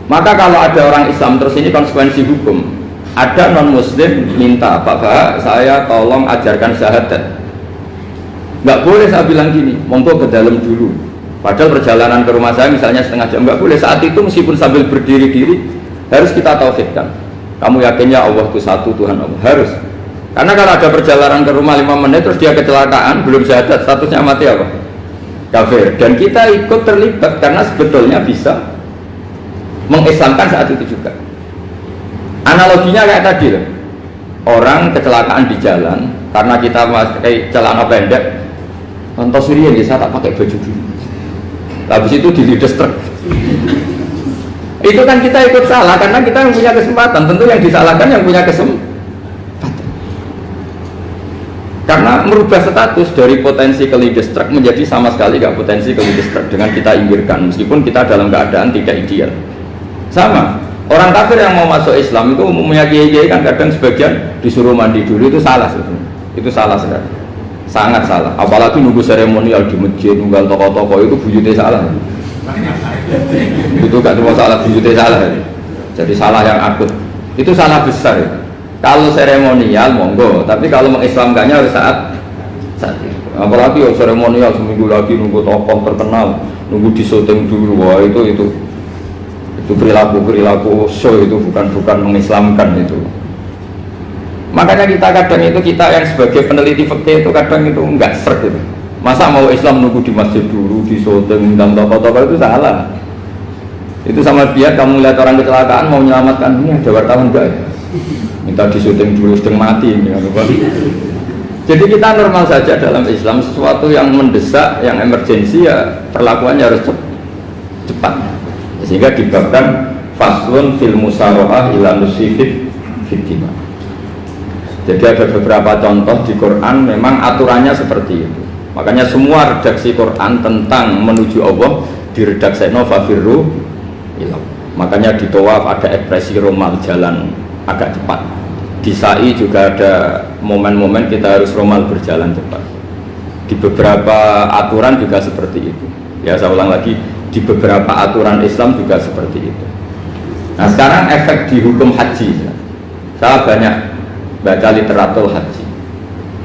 Maka kalau ada orang Islam, terus ini konsekuensi hukum, ada non muslim minta, Pak, saya tolong ajarkan syahadat. Nggak boleh saya bilang gini, monggo ke dalam dulu. Padahal perjalanan ke rumah saya misalnya setengah jam, nggak boleh. Saat itu meskipun sambil berdiri-diri harus kita tauhidkan. Kamu yakinnya Allah itu satu, Tuhan Allah, harus. Karena kalau ada perjalanan ke rumah 5 menit terus dia kecelakaan, belum syahadat, statusnya mati apa? Kafir. Dan kita ikut terlibat karena sebetulnya bisa mengislamkan saat itu juga. Analoginya kayak tadi loh. Orang kecelakaan di jalan karena kita pakai celana pendek, contoh Suriah ya, saya tak pakai baju dulu. Habis itu dilides truk. Itu kan kita ikut salah karena kita yang punya kesempatan. Tentu yang disalahkan yang punya kesempatan. Karena merubah status dari potensi kelindes truk menjadi sama sekali gak potensi kelindes truk dengan kita inggirkan, meskipun kita dalam keadaan tidak ideal. Sama, orang kafir yang mau masuk Islam itu umumnya kiai-kiai kan kadang sebagian disuruh mandi dulu, itu salah sebetulnya. Itu salah sekali, sangat salah. Apalagi nunggu seremonial di masjid, nunggal toko-toko, itu bujutnya salah. Itu gak cuma salah, bujutnya salah. Jadi salah yang akut, itu salah besar ya. Kalau seremonial monggo, tapi kalau mengislamkannya harus saat itu. Apalagi ya seremonial seminggu lagi nunggu tokoh terkenal, nunggu di syuting dulu, wah itu perilaku show, itu bukan mengislamkan itu. Makanya kita kadang itu, kita yang sebagai peneliti fikih itu kadang itu enggak serg gitu. Masa mau Islam nunggu di masjid dulu, di syuting dan tokoh-tokoh, itu salah. Itu sama biar kamu lihat orang kecelakaan mau menyelamatkan, ini ada wartawan enggak ya? Minta di syuting dulu sedang mati ini. Jadi kita normal saja dalam Islam, sesuatu yang mendesak, yang emergensi ya perlakuannya harus cepat. Sehingga dibabkan faslun fil musyawarah ila nusifid fitimah. Jadi ada beberapa contoh di Quran memang aturannya seperti itu. Makanya semua redaksi Quran tentang menuju Allah diredakseno fafirru ilah. Makanya di tawaf ada ekspresi romal, jalan agak cepat. Di sa'i juga ada momen-momen kita harus romal, berjalan cepat. Di beberapa aturan juga seperti itu. Ya saya ulang lagi, di beberapa aturan Islam juga seperti itu. Nah sekarang efek di hukum haji, saya banyak baca literatur haji.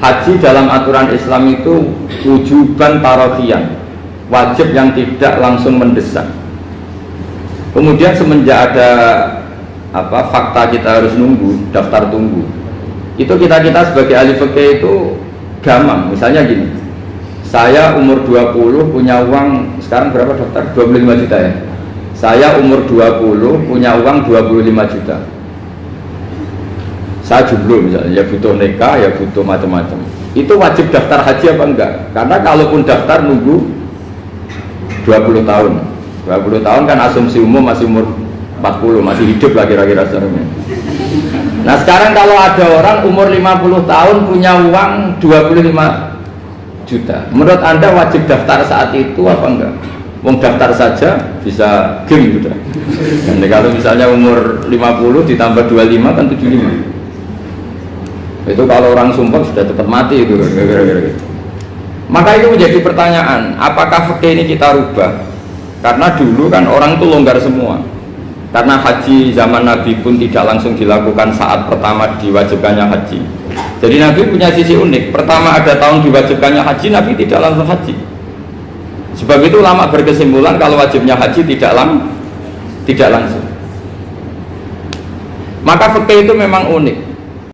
Haji dalam aturan Islam itu wujuban tarofian, wajib yang tidak langsung mendesak. Kemudian semenjak ada fakta kita harus nunggu, daftar tunggu, itu kita sebagai ahli fikih itu gampang. Misalnya gini, saya umur 20 punya uang, sekarang berapa daftar? 25 juta ya. Saya umur 20 punya uang 25 juta. Saya jomblo misalnya, ya butuh nikah, ya butuh macam-macam. Itu wajib daftar haji apa enggak? Karena kalaupun daftar nunggu 20 tahun. 20 tahun kan asumsi umum masih umur 40, masih hidup lah kira-kira sebenarnya. Nah sekarang kalau ada orang umur 50 tahun punya uang 25 juta, menurut Anda wajib daftar saat itu apa enggak? Wong daftar saja bisa game gitu. Dan kalau misalnya umur 50 ditambah 25 kan 75. Itu kalau orang sumpah sudah cepat mati itu kira-kira gitu. Maka itu menjadi pertanyaan, apakah fikih ini kita rubah? Karena dulu kan orang itu longgar semua. Karena haji zaman Nabi pun tidak langsung dilakukan saat pertama diwajibkannya haji. Jadi Nabi punya sisi unik. Pertama ada tahun diwajibkannya haji, Nabi tidak langsung haji. Sebab itu ulama berkesimpulan kalau wajibnya haji tidak langsung. Maka fikih itu memang unik.